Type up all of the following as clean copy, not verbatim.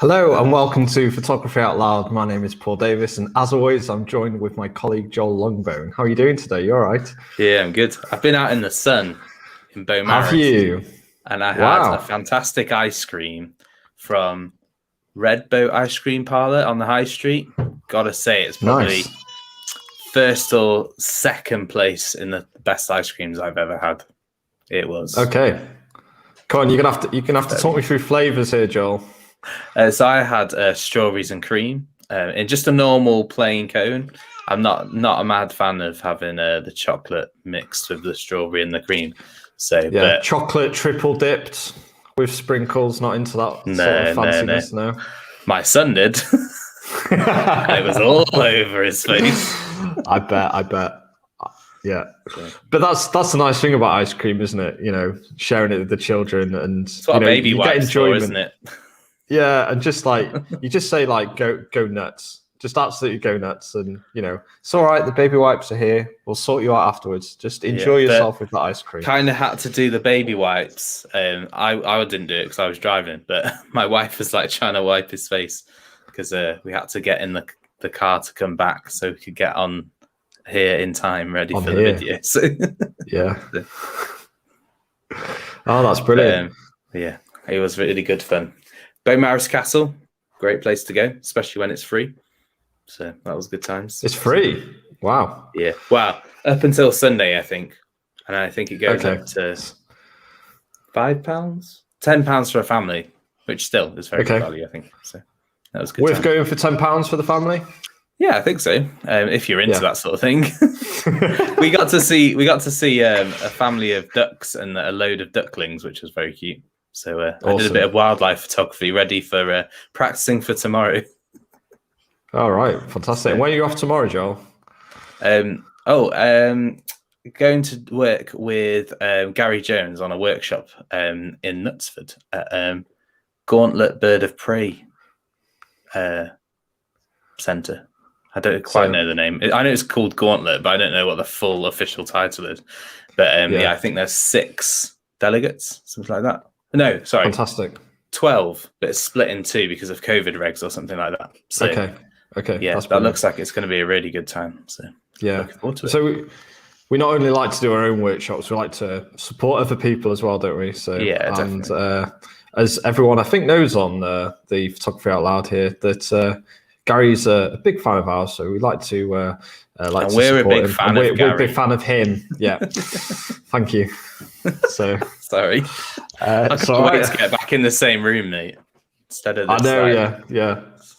Hello and welcome to Photography Out Loud. My name is Paul Davis, and as always, I'm joined with my colleague Joel Longbone. How are you doing today? You all right? Yeah, I'm good. I've been out in the sun in Beaumaris. Have you? And I had a fantastic ice cream from Red Boat Ice Cream Parlour on the High Street. Gotta say, it's probably first or second place in the best ice creams I've ever had. It was. Okay. Come on, you're gonna have to talk me through flavours here, Joel. So I had strawberries and cream in just a normal plain cone. I'm not a mad fan of having the chocolate mixed with the strawberry and the cream. So yeah, but chocolate triple dipped with sprinkles. Not into that sort of fanciness. No. My son did. It was all over his face. I bet. Yeah, but that's the nice thing about ice cream, isn't it? You know, sharing it with the children, and it's what baby wipes for, isn't it? Yeah, and just like you just say like go nuts, just absolutely go nuts, and you know it's all right. The baby wipes are here. We'll sort you out afterwards. Just enjoy yourself with the ice cream. Kind of had to do the baby wipes. I didn't do it because I was driving, but my wife was like trying to wipe his face because we had to get in the car to come back so we could get on here in time, ready for the video. So yeah. Oh, that's brilliant. Yeah, it was really good fun. Beaumaris Castle, great place to go, especially when it's free. So that was good times. It's free. Wow. Yeah. Wow. Up until Sunday, I think. And I think it goes up to £5, £10 for a family, which still is very good value, I think. So that was good. Worth going for £10 for the family? Yeah, I think so. If you're into that sort of thing. we got to see a family of ducks and a load of ducklings, which was very cute. So I did a bit of wildlife photography, ready for practicing for tomorrow. All right, fantastic. When are you off tomorrow, Joel? Going to work with Gary Jones on a workshop in Knutsford at Gauntlet Bird of Prey Centre. I don't quite know the name. I know it's called Gauntlet, but I don't know what the full official title is. But I think there's 6 delegates, something like that. No, sorry. Fantastic. 12, but it's split in 2 because of COVID regs or something like that. So, okay. Yeah, that looks like it's going to be a really good time. So yeah. Looking forward to it. So we not only like to do our own workshops, we like to support other people as well, don't we? So yeah, definitely. And as everyone I think knows on the Photography Out Loud here, that Gary's a big fan of ours, so we like to and we're a big fan of Gary. We're a big fan of him. Yeah. Thank you. So sorry. I can't wait to get back in the same room, mate. Instead of this,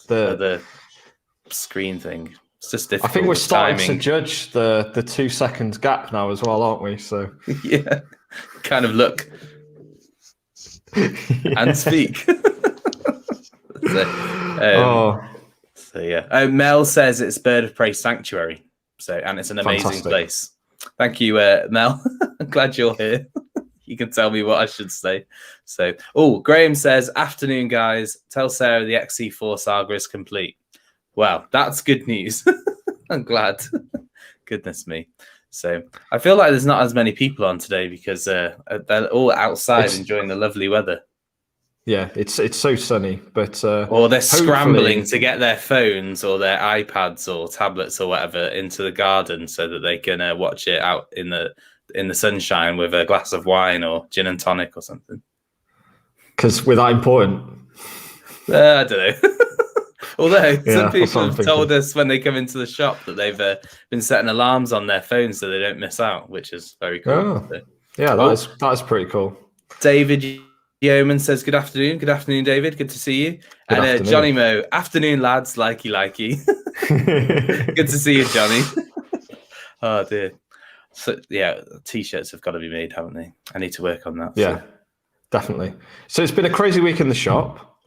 the screen thing. It's just difficult. I think we're starting to judge the 2 seconds gap now as well, aren't we? So yeah, kind of look and speak. So yeah. Mel says it's Bird of Prey Sanctuary. And it's an amazing place. Thank you, Mel. I'm glad you're here. You can tell me what I should say. So, Graham says, afternoon, guys. Tell Sarah the XE4 saga is complete. Wow, that's good news. I'm glad. Goodness me. So I feel like there's not as many people on today because they're all outside enjoying the lovely weather. Yeah, it's so sunny, but or they're scrambling to get their phones or their iPads or tablets or whatever into the garden so that they can watch it out in the sunshine with a glass of wine or gin and tonic or something. Because we're that important. I don't know. Although some people have told us when they come into the shop that they've been setting alarms on their phones so they don't miss out, which is very cool. Oh. So, yeah, that is pretty cool. David Yeoman says, good afternoon. Good afternoon, David. Good to see you. And Johnny Mo, afternoon, lads. Likey. Good to see you, Johnny. Oh, dear. So, yeah, T-shirts have got to be made, haven't they? I need to work on that. Yeah, definitely. So it's been a crazy week in the shop.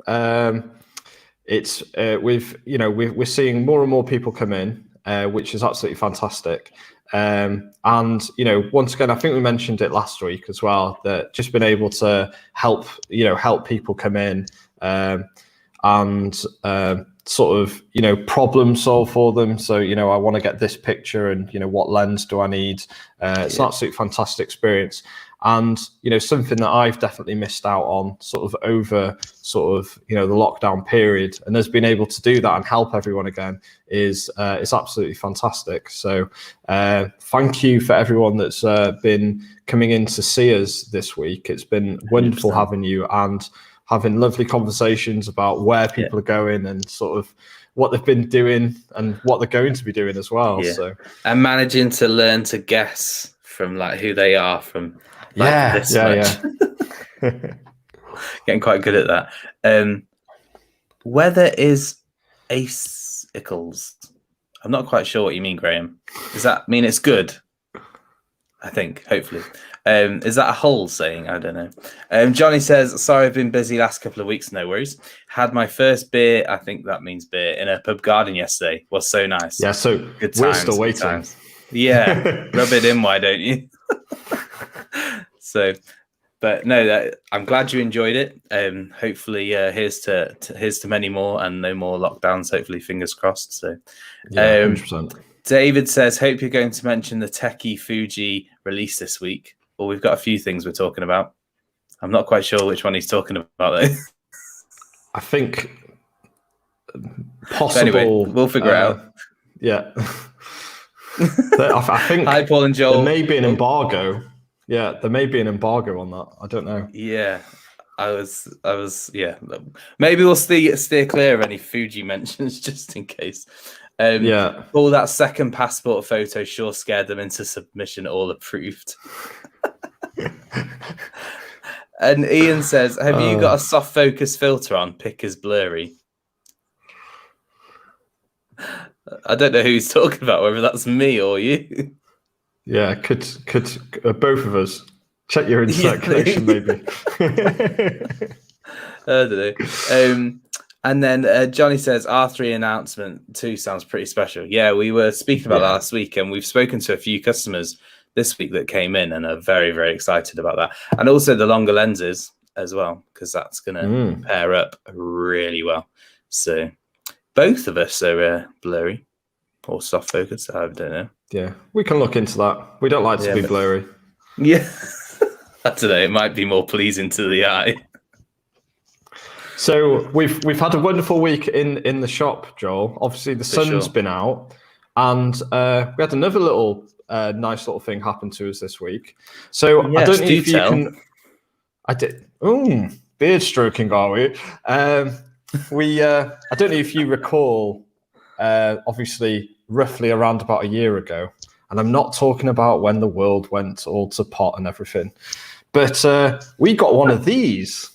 It's we're seeing more and more people come in, which is absolutely fantastic. And once again, I think we mentioned it last week as well, that just been able to help people come in and sort of problem solve for them. So I want to get this picture, and what lens do I need? It's an absolute fantastic experience. And, something that I've definitely missed out on sort of over the lockdown period, and has been able to do that and help everyone again is absolutely fantastic. So thank you for everyone that's been coming in to see us this week. It's been wonderful 100%. having you and having lovely conversations about where people are going and sort of what they've been doing and what they're going to be doing as well. Yeah. So, and managing to learn to guess from like who they are from this much. Getting quite good at that. Weather is acicles. I'm not quite sure what you mean, Graham. Does that mean it's good? I think, hopefully. Is that a Hull saying? I don't know. Johnny says, sorry, I've been busy last couple of weeks. No worries. Had my first beer, I think that means beer, in a pub garden yesterday. Was so nice. Yeah, so good times, we're still waiting. Yeah, rub it in, why don't you? So, but no, I'm glad you enjoyed it. Hopefully, here's to many more and no more lockdowns. Hopefully, fingers crossed. So, yeah, 100%. David says, hope you're going to mention the Techie Fuji release this week. Well, we've got a few things we're talking about. I'm not quite sure which one he's talking about, though. I think possible. Anyway, we'll figure it out. Yeah. I think Hi, Paul and Joel. There may be an embargo. Yeah, there may be an embargo on that. I don't know. Yeah. I was. Yeah. Maybe we'll steer clear of any Fuji mentions just in case. All that second passport photo sure scared them into submission, all approved. And Ian says, have you got a soft focus filter on? Pick is blurry. I don't know who he's talking about, whether that's me or you. Yeah, could both of us check your internet connection, maybe. I don't know. And then Johnny says, R3 announcement 2 sounds pretty special. Yeah, we were speaking about that last week, and we've spoken to a few customers this week that came in and are very, very excited about that. And also the longer lenses as well, because that's going to pair up really well. So both of us are blurry or soft focus. I don't know. Yeah, we can look into that. We don't like to be blurry. Yeah. I don't know. It might be more pleasing to the eye. So we've had a wonderful week in the shop, Joel. Obviously, the sun's been out, and we had another little nice little thing happen to us this week. So I don't know if you can. I did. Beard stroking, are we? I don't know if you recall. Obviously, roughly around about a year ago, and I'm not talking about when the world went all to pot and everything, but we got one of these.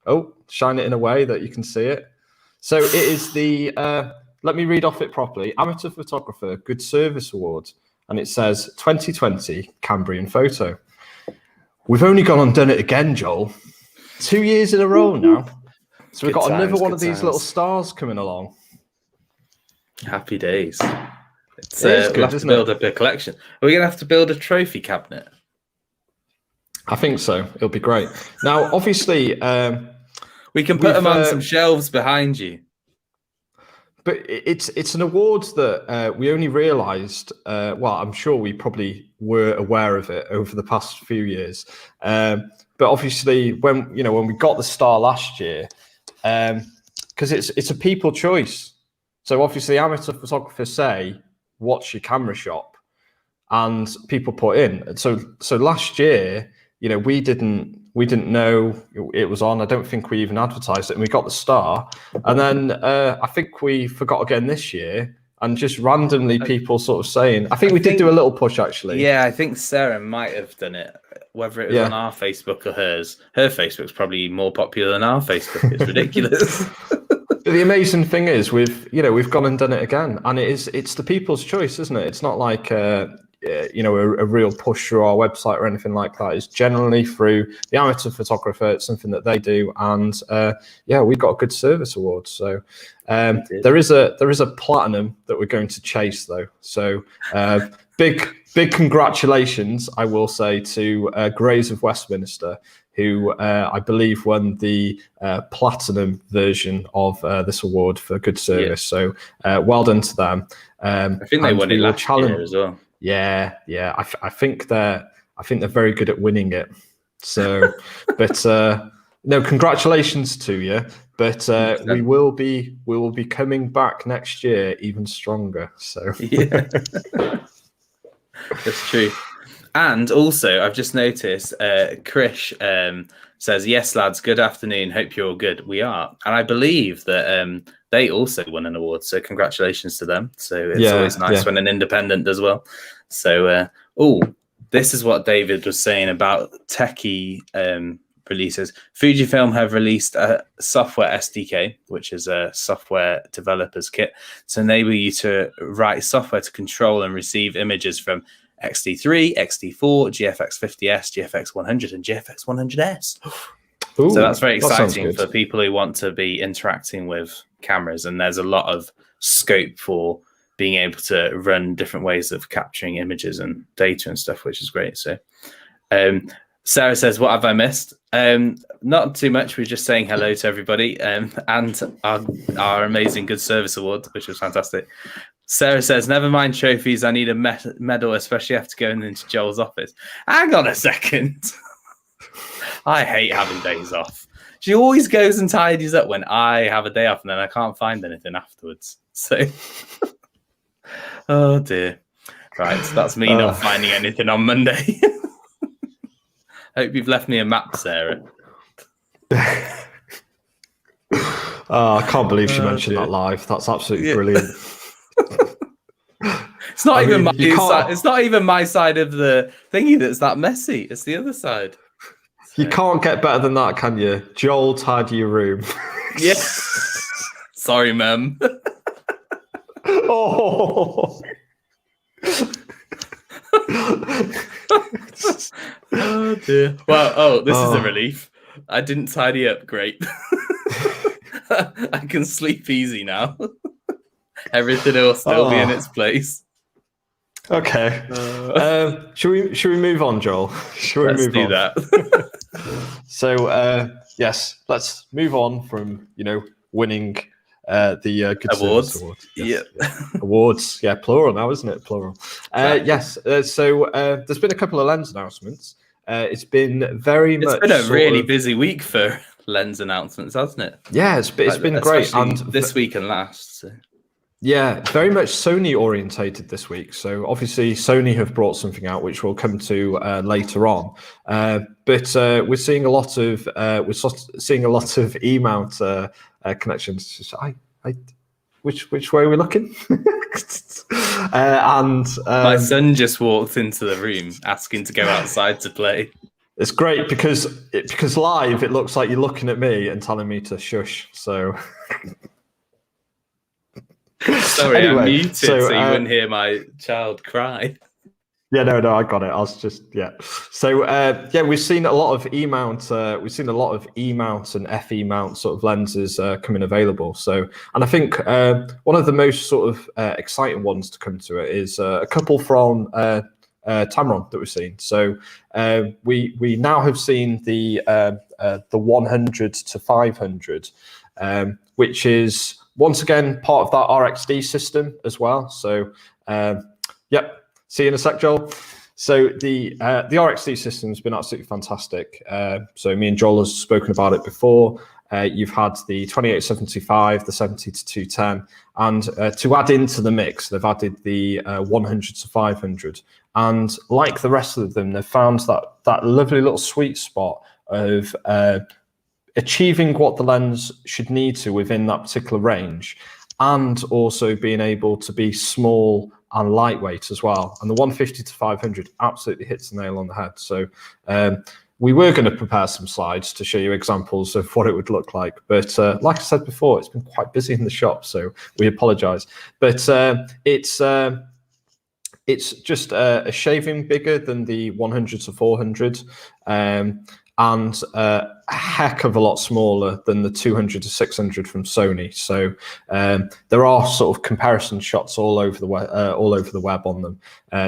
Oh. Shine it in a way that you can see it. So it is the, let me read off it properly, Amateur Photographer Good Service Award. And it says 2020 Cambrian Photo. We've only gone and done it again, Joel. 2 years in a row now. So we've got another one of these little stars coming along. Happy days. It's good, we'll have to build up a collection. Are we going to have to build a trophy cabinet? I think so. It'll be great. Now, obviously... we can put them on some shelves behind you. But it's an award that we only realised. Well, I'm sure we probably were aware of it over the past few years. But obviously, when we got the star last year, because it's a people choice. So obviously, amateur photographers say, "What's your camera shop?" and people put in. So last year, we didn't know it was on. I don't think we even advertised it, and we got the star. And then I think we forgot again this year, and just randomly people sort of saying, I think we did do a little push actually. Yeah, I think Sarah might have done it, whether it was on our Facebook or hers. Her Facebook's probably more popular than our Facebook. It's ridiculous. But the amazing thing is we've gone and done it again, and it's the people's choice, isn't it? It's not like a real push through our website or anything like that. It's generally through the amateur photographer. It's something that they do, and we got a good service award. So there is a platinum that we're going to chase though. So big congratulations, I will say, to Grays of Westminster, who I believe won the platinum version of this award for good service. Yeah. So well done to them. I think they won it last year as well. Yeah. I think I think they're very good at winning it. So, but no, congratulations to you. But we will be coming back next year even stronger. So yeah, that's true. And also, I've just noticed, Krish says, "Yes, lads. Good afternoon. Hope you're all good. We are." And I believe that they also won an award. So congratulations to them. So it's always nice when an independent does well. So, this is what David was saying about techie releases. Fujifilm have released a software SDK, which is a software developer's kit, to enable you to write software to control and receive images from XT3, XT4, GFX50S, GFX100, and GFX100S. So that's very exciting for people who want to be interacting with cameras. And there's a lot of scope for being able to run different ways of capturing images and data and stuff, which is great. So Sarah says, what have I missed? Not too much. We're just saying hello to everybody and our amazing good service award, which was fantastic. Sarah says, never mind trophies. I need a medal, especially after going into Joel's office. Hang on a second. I hate having days off. She always goes and tidies up when I have a day off, and then I can't find anything afterwards. So, oh dear. Right, so that's me not finding anything on Monday. Hope you've left me a map, Sarah. I can't believe she mentioned that live. That's absolutely brilliant. It's not even my side. It's not even my side of the thingy that's that messy. It's the other side. So. You can't get better than that, can you? Joel, tidy your room. Yes. Sorry, Mum. Oh. Oh dear. Well, this is a relief. I didn't tidy up. Great. I can sleep easy now. Everything will still be in its place. Okay. Should we move on, Joel? Let's do that. So yes, let's move on from winning the good awards. Award. Yes. Awards. Yeah, plural now, isn't it? Plural. Yes. So there's been a couple of lens announcements. It's been It's been a really busy week for lens announcements, hasn't it? Yeah, it's been great. And this week and last. So. Yeah, very much Sony orientated this week. So obviously Sony have brought something out which we'll come to later on. But we're seeing a lot of E-mount connections. Which way are we looking? My son just walked into the room asking to go outside to play. It's great because live it looks like you're looking at me and telling me to shush. So. Sorry, anyway, I'm muted so you wouldn't hear my child cry. Yeah, no, I got it. I was just So we've seen a lot of E-mount. We've seen a lot of E-mount and FE mount sort of lenses coming available. So, and I think one of the most sort of exciting ones to come to it is a couple from Tamron that we've seen. So we now have seen the 100 to 500, which is once again part of that RXD system as well. So see you in a sec, Joel. So the RXD system has been absolutely fantastic. So me and Joel has spoken about it before. You've had the 2875, the 70 to 210, and to add into the mix, they've added the 100 to 500. And like the rest of them, they've found that lovely little sweet spot of achieving what the lens should need to within that particular range, and also being able to be small and lightweight as well. And the 150 to 500 absolutely hits the nail on the head. So we were going to prepare some slides to show you examples of what it would look like. But like I said before, it's been quite busy in the shop, so we apologize. But it's just a shaving bigger than the 100 to 400. And a heck of a lot smaller than the 200 to 600 from Sony. So there are sort of comparison shots all over the web on them.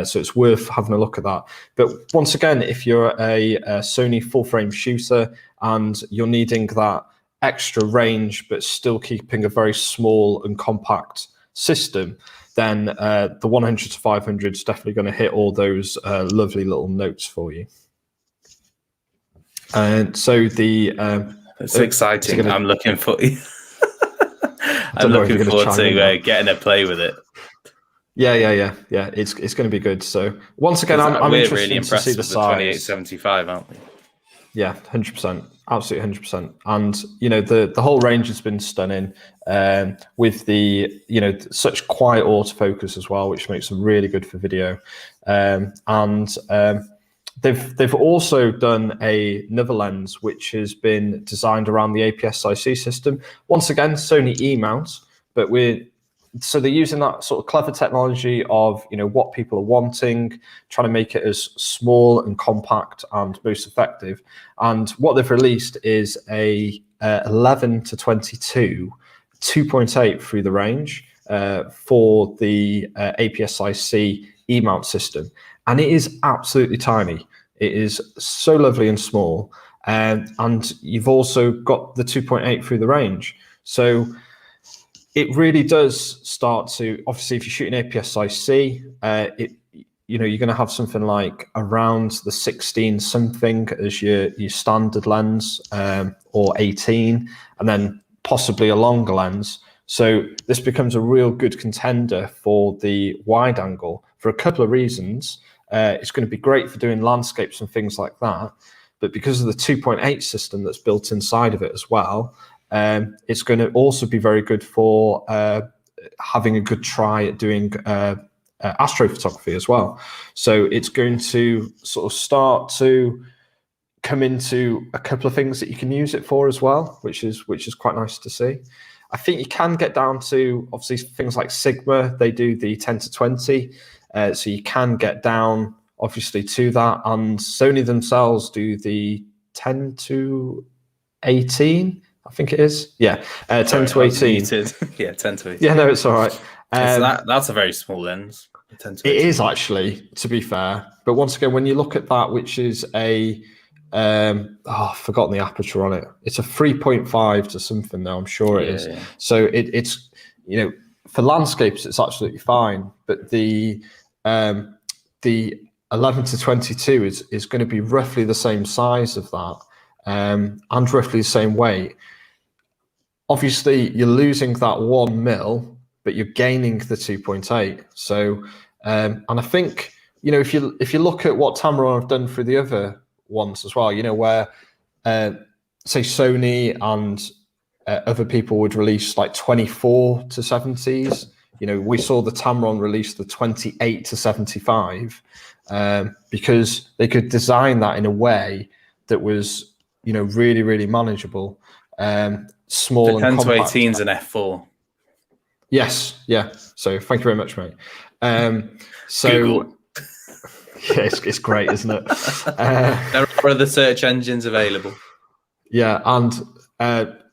So it's worth having a look at that. But once again, if you're a Sony full frame shooter and you're needing that extra range, but still keeping a very small and compact system, then the 100 to 500 is definitely going to hit all those lovely little notes for you. And so it's exciting. I'm looking for. I'm know if looking you're gonna forward chime in to now. getting a play with it. Yeah. It's going to be good. So once again, I'm we're interested really to impressed see the with the size. 2875, aren't we? Yeah, 100%, absolutely 100%. And you know, the whole range has been stunning, with the such quiet autofocus as well, which makes them really good for video. They've also done another lens which has been designed around the APS-IC system. Once again, Sony E mount, but they're using that sort of clever technology of what people are wanting, trying to make it as small and compact and most effective. And what they've released is a 11 to 22 2.8 through the range for the APS-IC E mount system, and it is absolutely tiny. It is so lovely and small, and you've also got the 2.8 through the range. So it really does start to, obviously, if you're shooting APS-IC, you're going to have something like around the 16 something as your standard lens, or 18, and then possibly a longer lens. So this becomes a real good contender for the wide angle for a couple of reasons. It's going to be great for doing landscapes and things like that, but because of the 2.8 system that's built inside of it as well, it's going to also be very good for having a good try at doing astrophotography as well. So it's going to sort of start to come into a couple of things that you can use it for as well, which is quite nice to see. I think you can get down to obviously things like Sigma. They do the 10 to 20, so you can get down obviously to that, and Sony themselves do the 10 to 18. I think it is. Yeah, 10 to 18. Yeah, 10 to 18. Yeah, no, it's all right. So that's a very small lens. 10 to 18. It is actually, to be fair. But once again, when you look at that, which is I've forgotten the aperture on it. It's a 3.5 to something now. I'm sure it is. Yeah. So it's for landscapes, it's absolutely fine. But the 11 to 22 is going to be roughly the same size of that, and roughly the same weight. Obviously, you're losing that 1 mil, but you're gaining the 2.8. So, and I think if you look at what Tamron have done for the other ones as well, where say Sony and other people would release like 24 to 70s. We saw the Tamron release the 28 to 75 because they could design that in a way that was really, really manageable. Small the 10 and compact. to 18 is an f4. Yes, yeah. So thank you very much, mate. Google. Yeah, it's great, isn't it? There are other search engines available. Yeah, and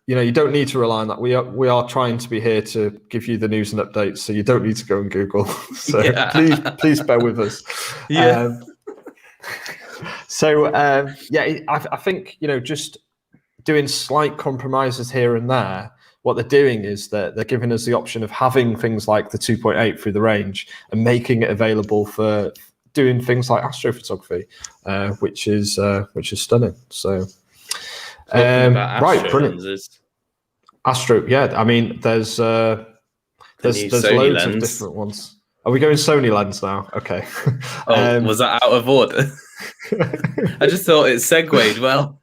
you don't need to rely on that. We are trying to be here to give you the news and updates, so you don't need to go and Google. So please bear with us. Yeah. I think just doing slight compromises here and there. What they're doing is that they're giving us the option of having things like the 2.8 through the range and making it available for doing things like astrophotography, which is stunning. So, right, brilliant. Lenses. Astro, yeah. I mean, there's loads lens. of different ones. Are we going Sony lens now? Okay. Was that out of order? I just thought it segued well.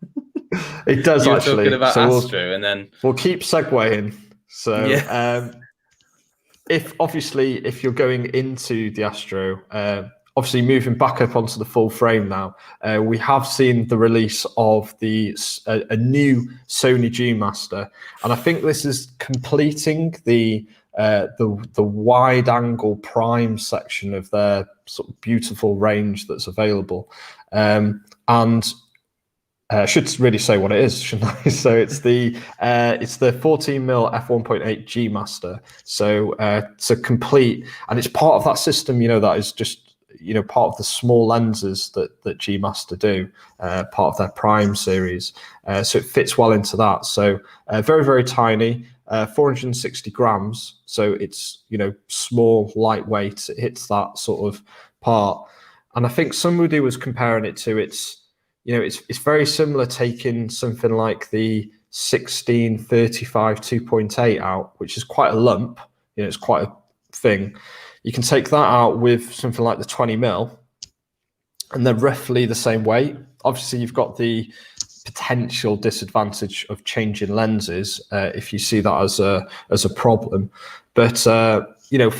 It does, actually. Talking about Astro, and then we'll keep segueing. So, if you're going into the Astro, obviously moving back up onto the full frame now, we have seen the release of a new Sony G Master, and I think this is completing the wide angle prime section of their sort of beautiful range that's available, and I should really say what it is, shouldn't I? So it's the 14mm f1.8 G Master. So it's a complete, and it's part of that system, that is just part of the small lenses that G Master do, part of their Prime series. So it fits well into that. So very, very tiny. 460 grams. So it's, small, lightweight. It hits that sort of part. And I think somebody was comparing it to it's very similar taking something like the 1635 2.8 out, which is quite a lump. It's quite a thing. You can take that out with something like the 20mm, and they're roughly the same weight. Obviously, you've got the potential disadvantage of changing lenses if you see that as a problem. But for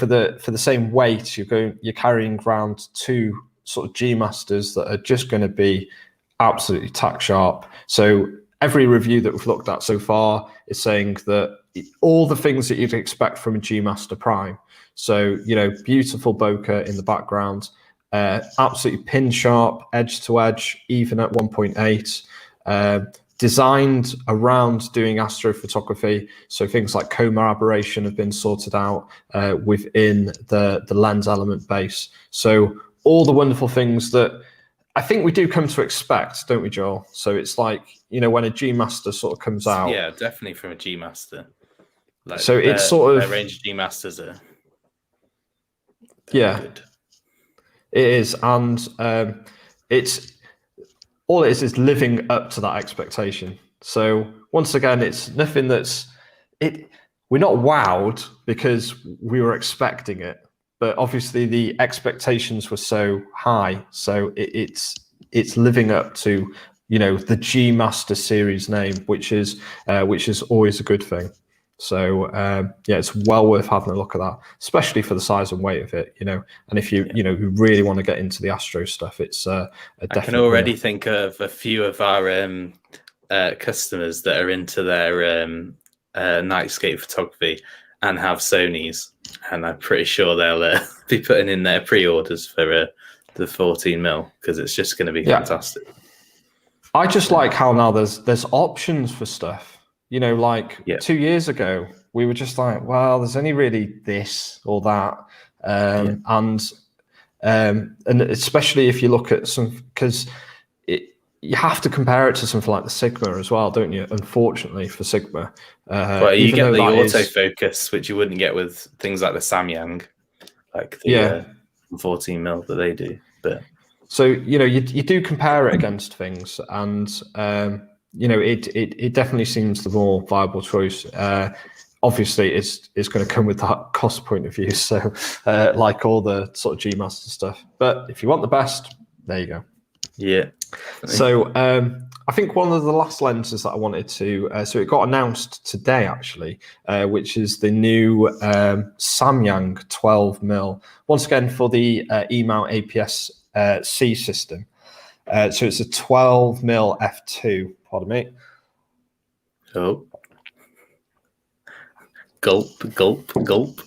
the same weight, you're carrying around two sort of G Masters that are just going to be absolutely tack sharp. So every review that we've looked at so far is saying that all the things that you'd expect from a G Master Prime. So, beautiful bokeh in the background, absolutely pin sharp, edge to edge, even at 1.8, designed around doing astrophotography. So things like coma aberration have been sorted out within the lens element base. So all the wonderful things that I think we do come to expect, don't we, Joel? So it's like, when a G Master sort of comes out. Yeah, definitely from a G Master. So it's sort of their range of G Masters are good. It is, and it's all it is living up to that expectation. So once again, it's nothing we're not wowed because we were expecting it, but obviously the expectations were so high, so it's living up to the G Master series name, which is always a good thing. So it's well worth having a look at that, especially for the size and weight of it, and if you really want to get into the astro stuff, it's a definite. I can already think of a few of our customers that are into their nightscape photography and have Sonys, and I'm pretty sure they'll be putting in their pre-orders for the 14mm because it's just going to be fantastic. I just like how now there's options for stuff. 2 years ago, we were just like, well, there's only really this or that. And especially if you look at because you have to compare it to something like the Sigma as well, don't you? Unfortunately for Sigma. Well, you get the autofocus, which you wouldn't get with things like the Samyang, like the 14mm that they do. But so, you do compare it against things, and it definitely seems the more viable choice. Obviously, it's going to come with that cost point of view. So, like all the sort of G Master stuff. But if you want the best, there you go. Yeah. So, I think one of the last lenses that I wanted to, so it got announced today actually, which is the new Samyang 12mm. Once again for the E-mount APS-C system. So it's a 12mm f2. Pardon me. Oh. Gulp, gulp, gulp.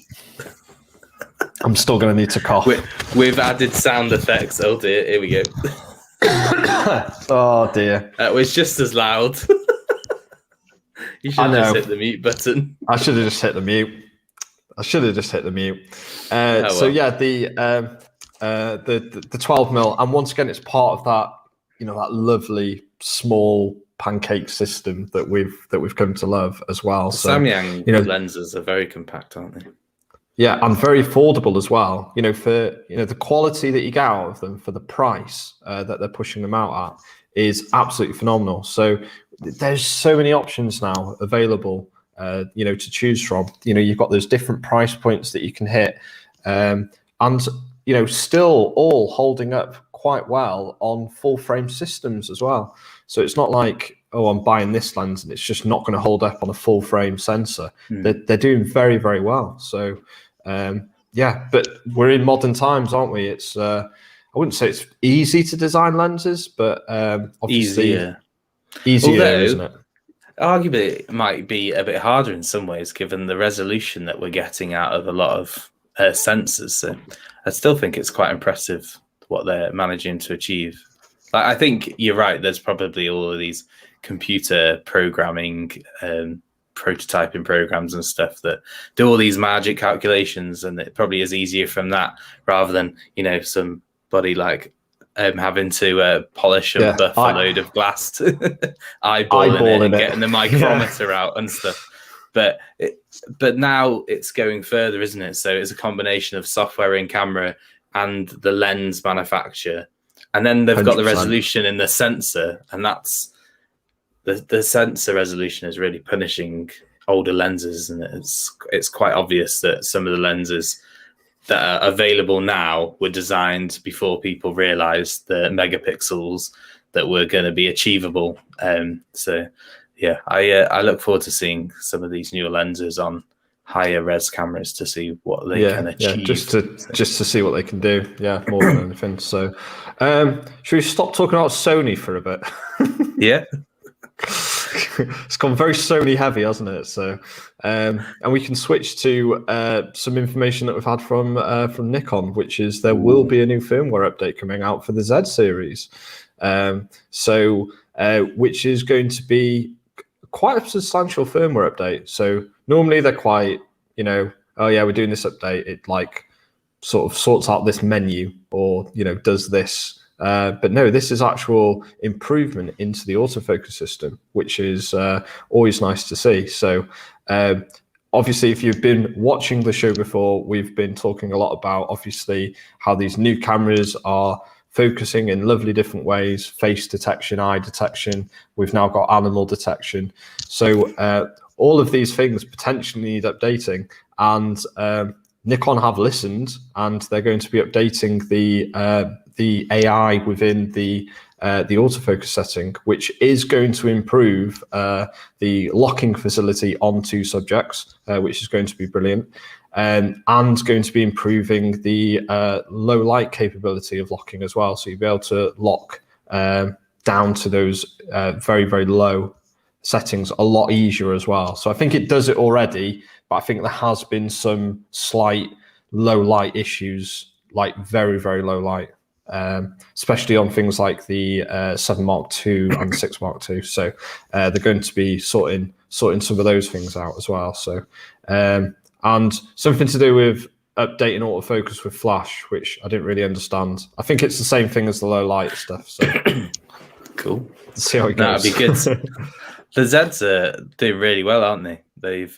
I'm still going to need to cough. We've added sound effects. Oh dear, here we go. Oh dear. That was just as loud. You should have just hit the mute button. I should have just hit the mute. So yeah, the 12mm, and once again, it's part of that, that lovely small pancake system that we've come to love as well. So Samyang lenses are very compact, aren't they? Yeah, and very affordable as well. For the quality that you get out of them for the price that they're pushing them out at is absolutely phenomenal. So there's so many options now available, to choose from. You've got those different price points that you can hit, and still all holding up quite well on full frame systems as well. So it's not like, oh, I'm buying this lens and it's just not going to hold up on a full frame sensor. They're doing very, very well. So but we're in modern times, aren't we? It's I wouldn't say it's easy to design lenses, but obviously easier, although, isn't it? Arguably, it might be a bit harder in some ways, given the resolution that we're getting out of a lot of sensors. So I still think it's quite impressive what they're managing to achieve. I think you're right. There's probably all of these computer programming, prototyping programs and stuff that do all these magic calculations, and it probably is easier from that rather than somebody like having to polish and buff a load of glass, eyeballing it and getting the micrometer out and stuff. But now it's going further, isn't it? So it's a combination of software in camera and the lens manufacturer, and then they've got the 100%. resolution in the sensor, and that's the sensor resolution is really punishing older lenses, and it's quite obvious that some of the lenses that are available now were designed before people realized the megapixels that were going to be achievable. So yeah, I look forward to seeing some of these newer lenses on higher res cameras to see what they can achieve. Just to see what they can do. Yeah, more than anything. So should we stop talking about Sony for a bit? Yeah. It's gone very Sony heavy, hasn't it? So, and we can switch to some information that we've had from Nikon, which is there will be a new firmware update coming out for the Z series. Which is going to be quite a substantial firmware update. So normally they're quite, oh yeah, we're doing this update. It like sort of sorts out this menu or, does this. But no, this is actual improvement into the autofocus system, which is always nice to see. So obviously, if you've been watching the show before, we've been talking a lot about obviously how these new cameras are focusing in lovely different ways, face detection, eye detection. We've now got animal detection. So all of these things potentially need updating, and Nikon have listened, and they're going to be updating the AI within the autofocus setting, which is going to improve the locking facility onto subjects, which is going to be brilliant, and going to be improving the low light capability of locking as well. So you'll be able to lock down to those very, very low settings a lot easier as well. So I think it does it already, but I think there has been some slight low light issues, like very, very low light. Especially on things like the 7 Mark II and 6 Mark II. So they're going to be sorting some of those things out as well. So and something to do with updating autofocus with flash, which I didn't really understand. I think it's the same thing as the low light stuff. So cool. Let's see how it goes. That'd be good. The Zeds are doing really well, aren't they? They've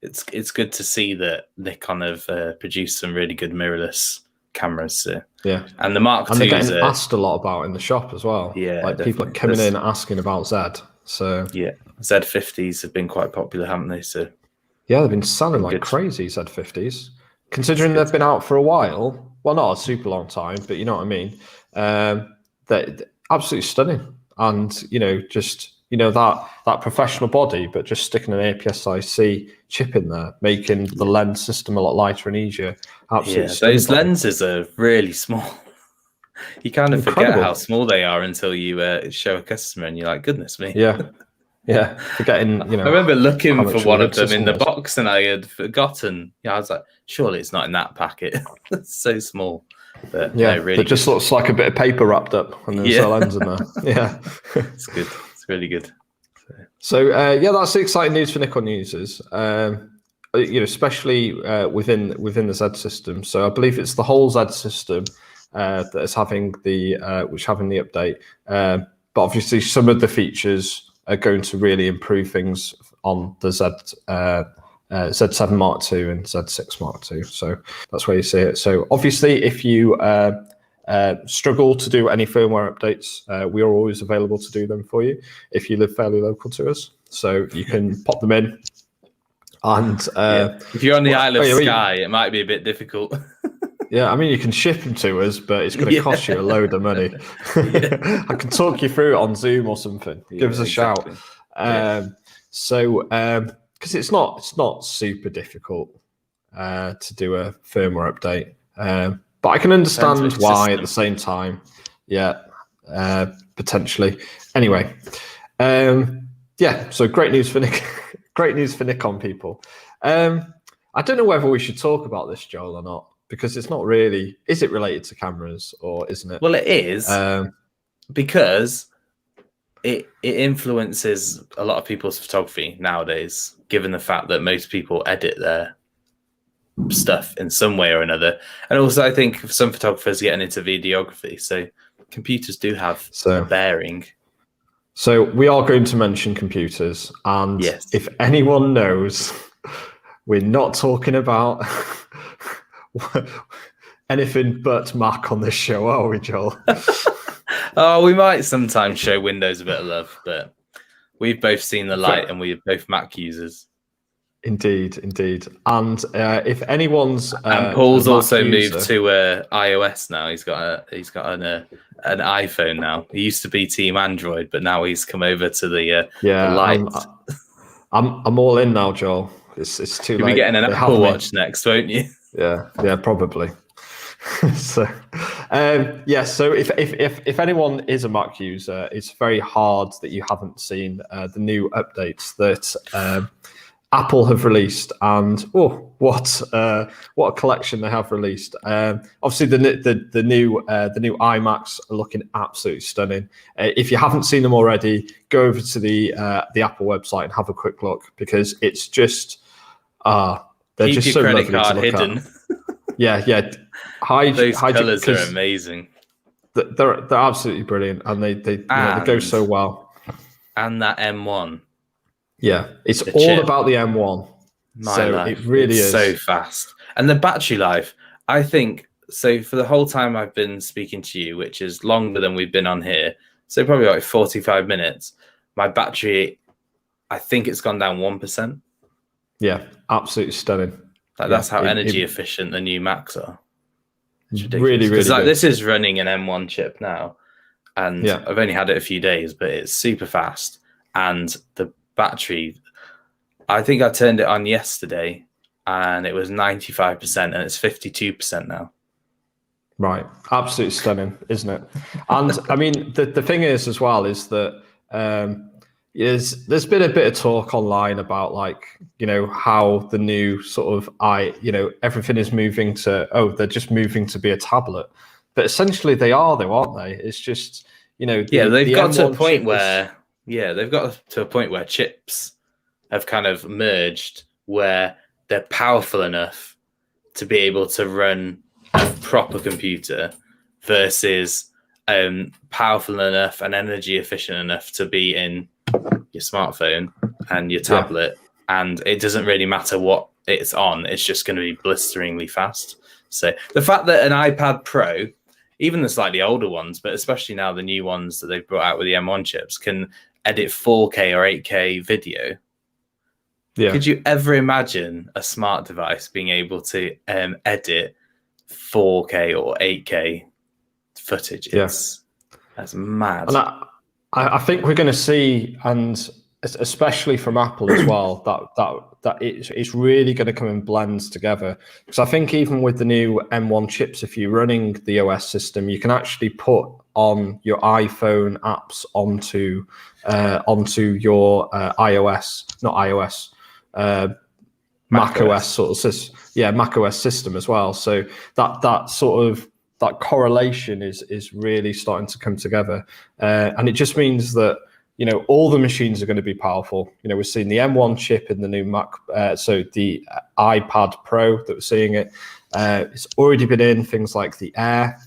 it's good to see that Nikon have produced some really good mirrorless cameras. So. Yeah, and the Mark II, and they're getting asked a lot about in the shop as well. Yeah, like definitely. People are coming in asking about Z. So yeah, Z50s have been quite popular, haven't they? So yeah, they've been selling like crazy, Z50s. Considering they've been out for a while, well, not a super long time, but you know what I mean. They're absolutely stunning, and just that professional body, but just sticking an APS-C chip in there, making the lens system a lot lighter and easier. Absolutely, those lenses are really small. You kind of forget how small they are until you show a customer, and you're like, "Goodness me!" Yeah. Forgetting, I remember looking for one of them in the box, and I had forgotten. I was like, "Surely it's not in that packet." It's so small. But really, it just looks like a bit of paper wrapped up, and there's a lens in there. Yeah, it's good. It's really good. So that's the exciting news for Nikon users. Especially within the Z system. So I believe it's the whole Z system that is having the update. But obviously, some of the features are going to really improve things on the Z7 Mark II and Z6 Mark II. So that's where you see it. So obviously, if you struggle to do any firmware updates, we are always available to do them for you if you live fairly local to us. So you can pop them in. And if you're on the Isle of Skye, it might be a bit difficult. Yeah, I mean, you can ship them to us, but it's going to cost you a load of money. I can talk you through it on Zoom or something. Give us a shout. Because it's not super difficult to do a firmware update, but I can understand why at the same time. Yeah, potentially. Anyway, so great news for Nikon people. I don't know whether we should talk about this, Joel, or not, because it's not really. Is it related to cameras or isn't it? Well, it is because it influences a lot of people's photography nowadays, given the fact that most people edit their stuff in some way or another. And also, I think some photographers getting into videography, so computers do have a bearing. So we are going to mention computers, and Yes. if anyone knows, we're not talking about anything but Mac on this show, are we, Joel? Oh, we might sometimes show Windows a bit of love, but we've both seen the light, and we're both Mac users. Indeed. And if anyone's and Paul's also moved to iOS now. He's got an iPhone now. He used to be Team Android, but now he's come over to the light. I'm all in now, Joel. It's too late. You'll be getting an Apple Watch next, won't you? Yeah, probably. So if anyone is a Mac user, it's very hard that you haven't seen the new updates that Apple have released, and what a collection they have released. Obviously, the new iMacs are looking absolutely stunning. If you haven't seen them already, go over to the Apple website and have a quick look, because it's just they're Keep just your so credit lovely card to look hidden. At. Yeah. Those colours are amazing. They're absolutely brilliant, and they go so well. And that M1. Yeah, it's all about the M1. It really is so fast. And the battery life, I think, so for the whole time I've been speaking to you, which is longer than we've been on here, so probably like 45 minutes, my battery, I think it's gone down 1%. Yeah, absolutely stunning. That's how energy efficient the new Macs are. It's ridiculous. Really, really good. This is running an M1 chip now, and I've only had it a few days, but it's super fast. And the battery, I think I turned it on yesterday and it was 95%, and it's 52% now. Right. Absolutely stunning, isn't it? And I mean, the thing is as well is that there's been a bit of talk online about, like, how the new sort of everything is moving to, they're just moving to be a tablet. But essentially they are, though, aren't they? It's just, they've got to a point where they've got to a point where chips have kind of merged, where they're powerful enough to be able to run a proper computer versus powerful enough and energy efficient enough to be in your smartphone and your tablet. And it doesn't really matter what it's on. It's just going to be blisteringly fast. So the fact that an iPad Pro, even the slightly older ones, but especially now the new ones that they've brought out with the M1 chips, can edit 4K or 8K video. Yeah. Could you ever imagine a smart device being able to edit 4K or 8K footage? That's mad. And I think we're going to see, and especially from Apple as well, that it's really going to come in blends together. Because I think even with the new M1 chips, if you're running the OS system, you can actually put on your iPhone apps onto your Mac OS sort of system. Mac OS system as well. So that correlation is really starting to come together, and it just means that all the machines are going to be powerful. We're seeing the M1 chip in the new Mac, so the iPad Pro that we're seeing it. It's already been in things like the Air,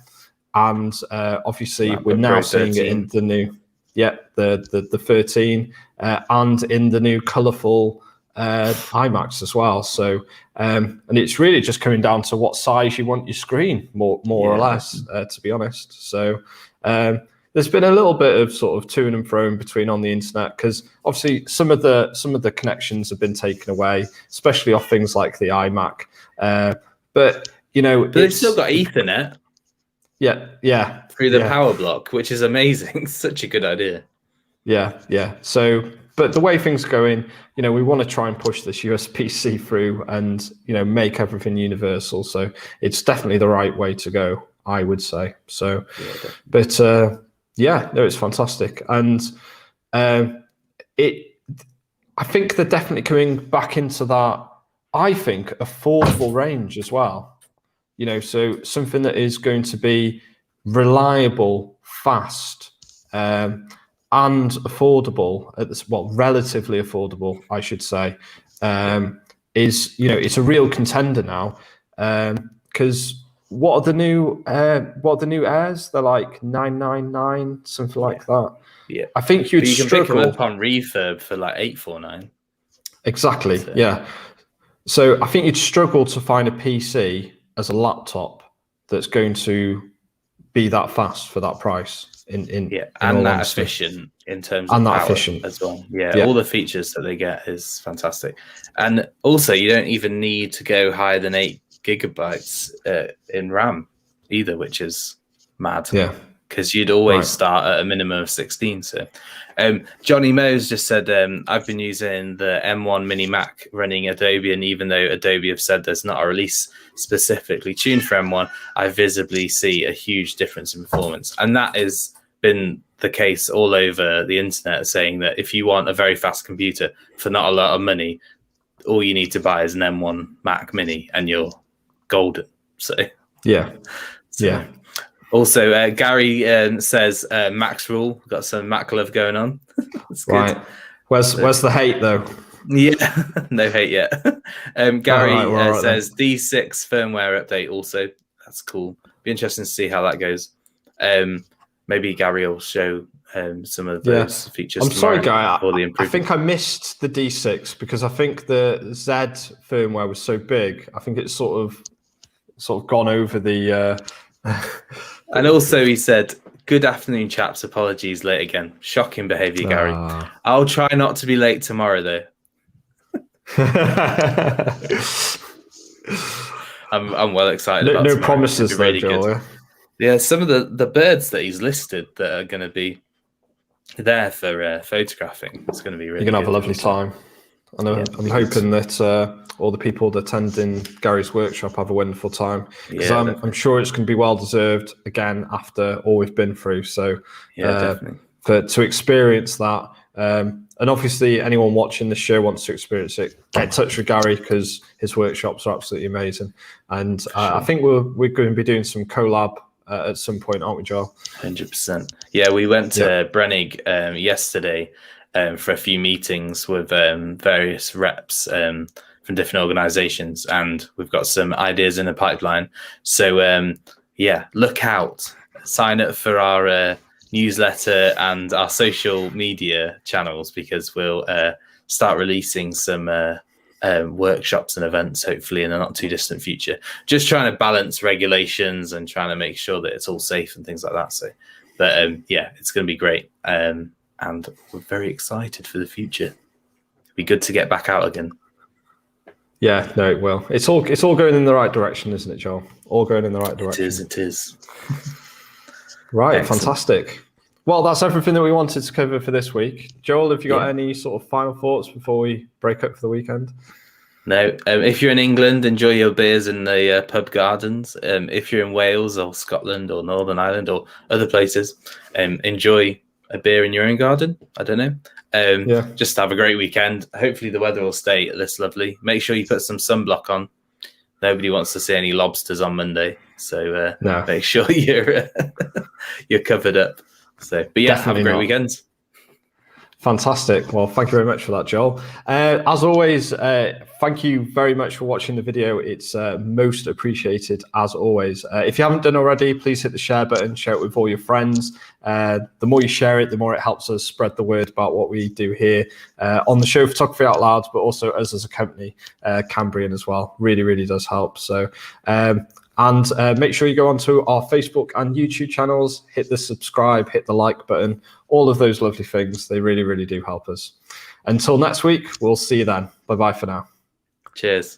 and obviously we're now seeing it in the new, the 13, and in the new colourful iMacs as well. So and it's really just coming down to what size you want your screen, more or less, to be honest. So there's been a little bit of sort of to and fro between on the internet, because obviously some of the connections have been taken away, especially off things like the iMac. But they've still got Ethernet. Yeah. Through the power block, which is amazing. Such a good idea. Yeah. So, but the way things are going, we want to try and push this USB-C through and, make everything universal. So it's definitely the right way to go, I would say. So, it's fantastic. And I think they're definitely coming back into that, I think, affordable range as well. So something that is going to be reliable, fast, and affordable at this, relatively affordable, I should say, is it's a real contender now, because what are the new Airs? They're like 999, something like that. Yeah, I think you'd but you can struggle. pick them up on refurb for like 849. Exactly. So. Yeah. So I think you'd struggle to find a PC as a laptop that's going to be that fast for that price. And that efficient in terms of power as well. Yeah, all the features that they get is fantastic. And also, you don't even need to go higher than 8 gigabytes in RAM either, which is mad. Yeah. Because you'd always start at a minimum of 16. So Johnny Mose just said, I've been using the M1 Mini Mac running Adobe, and even though Adobe have said there's not a release specifically tuned for M1, I visibly see a huge difference in performance. And that has been the case all over the internet, saying that if you want a very fast computer for not a lot of money, all you need to buy is an M1 Mac Mini and you're golden. So yeah. Also, Gary says Mac's rule. Got some Mac love going on. That's good. Right. Where's the hate though? Yeah, no hate yet. Gary says D6 firmware update. Also, that's cool. Be interesting to see how that goes. Maybe Gary will show some of those features. I'm sorry, Guy. I think I missed the D6 because I think the Z firmware was so big. I think it's sort of gone over the. And also, he said, "Good afternoon, chaps. Apologies, late again. Shocking behaviour, Gary. I'll try not to be late tomorrow, though." I'm well excited. No promises, though, Joel. Yeah, some of the birds that he's listed that are going to be there for photographing. It's going to be really. You're going to have a lovely time. I know. I'm hoping that all the people that attend in Gary's workshop have a wonderful time, because I'm sure it's going to be well deserved again after all we've been through. So definitely. To experience that, and obviously anyone watching the show wants to experience it, get in touch with Gary because his workshops are absolutely amazing. And I think we're going to be doing some collab at some point, aren't we, Joel? 100%. Yeah, we went to Brennig yesterday for a few meetings with various reps from different organizations, and we've got some ideas in the pipeline. So look out, sign up for our newsletter and our social media channels, because we'll start releasing some workshops and events hopefully in the not too distant future, just trying to balance regulations and trying to make sure that it's all safe and things like that. So but it's going to be great, and we're very excited for the future. It'd be good to get back out again. Yeah, no, it will. It's all going in the right direction, isn't it, Joel? All going in the right direction. It is. Right, Excellent. Fantastic. Well, that's everything that we wanted to cover for this week. Joel, have you got any sort of final thoughts before we break up for the weekend? No. If you're in England, enjoy your beers in the pub gardens. If you're in Wales or Scotland or Northern Ireland or other places, enjoy a beer in your own garden. I don't know. Just have a great weekend. Hopefully the weather will stay this lovely. Make sure you put some sunblock on. Nobody wants to see any lobsters on Monday, so make sure you're covered up. So, but have a great weekend. Fantastic. Well, thank you very much for that, Joel. As always, thank you very much for watching the video. It's most appreciated, as always. If you haven't done already, please hit the share button, share it with all your friends. The more you share it, the more it helps us spread the word about what we do here on the show Photography Out Loud, but also us as a company, Cambrian as well. Really, really does help. So, and make sure you go onto our Facebook and YouTube channels, hit the subscribe, hit the like button, all of those lovely things. They really, really do help us. Until next week, we'll see you then. Bye-bye for now. Cheers.